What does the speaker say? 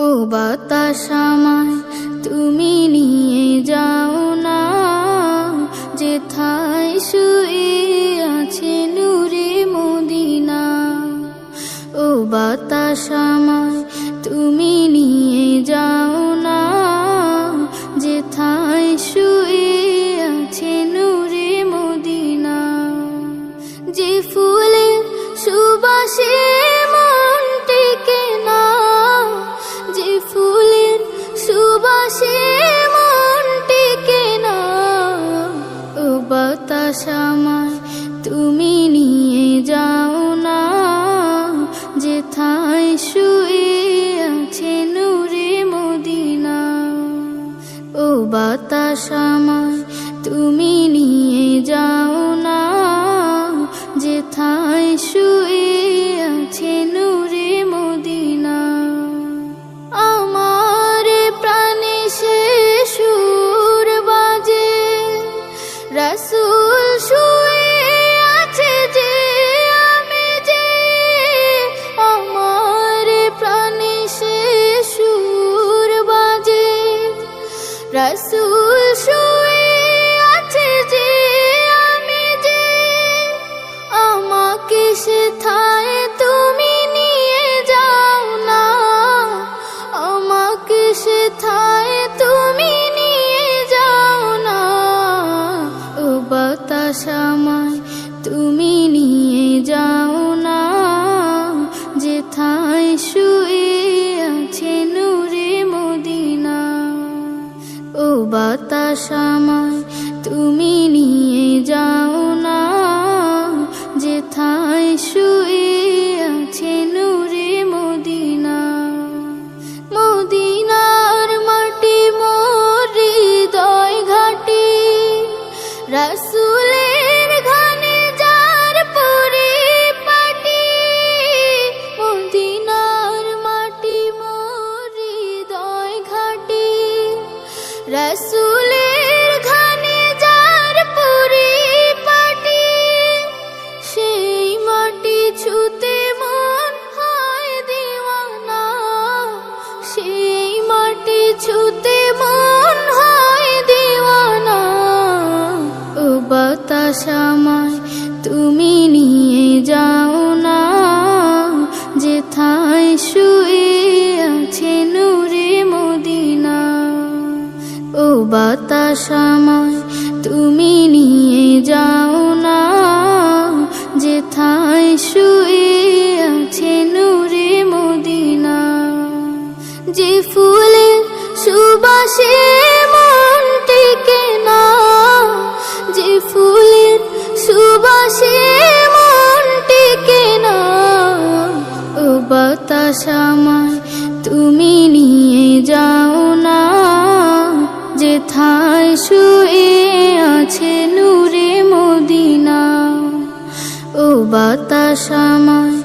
ও বাতাস আমায় তুমি নিয়ে যাও না, যেথায় শুয়ে আছে নূরে মদিনা। ও বাতাস আমায় তুমি নিয়ে যাও না, যেথায় শুয়ে আছে নূরে মদিনা। যে ফুলের সুবাসে মন টেকে না, যে ফুলের সুবাসে মন টেকে না। ও বাতাস আমায় তুমি নিয়ে যাও না, যেথায় শুয়ে আছে নূরে মদিনা। ও বাতাস আমায় তুমি নিয়ে যাও না, যেথায় শুয়ে আছে নূরে মদিনা। আমার প্রাণে সে সুর বাজে, রাসূল শুয়ে আছে যে আমি যে। আমার প্রাণে সে সুর বাজে, রাসূল শুয়ে আছে যে আমি যে। আমাকে সেথায় তুমি নিয়ে যাও না, আমাকে সেথায় তুমি নিয়ে যাও না। ও বাতাস আমায় তুমি নিয়ে যাও না, যেথায় শুয়ে আছে নূরে মদিনা। ও বাতাস আমায় তুমি নিয়ে যাও না, যেথায় শুয়ে আছে নূরে মদিনা। মদিনার মাটি মোর হৃদয় ঘাটি, রাসূলের ঘানে যার পরিপাটি। মদিনার মাটি মোর হৃদয় ঘাটি, রাসূলের ঘানে যার পরিপাটি। সেই মাটি ছুতে মন হয় দিওয়ানা, সেই মাটি ছুতে মন হয় দিওয়ানা। ও বাতাস আমায় তুমি নিয়ে যাও না, যেথায় শুয়ে আছে নূরে মদিনা। ও বাতাস আমায় তুমি নিয়ে যাও না, যেথায় শুয়ে আছে নূরে মদিনা। যে ফুলের সুবাসে মন টেকে না, যে ফুলের সুবাসে মন টেকে না। ও বাতাস আমায় তুমি নিয়ে যাও না, যেথায় শুয়ে আছে নূরে মদিনা। ও বাতাস আমায়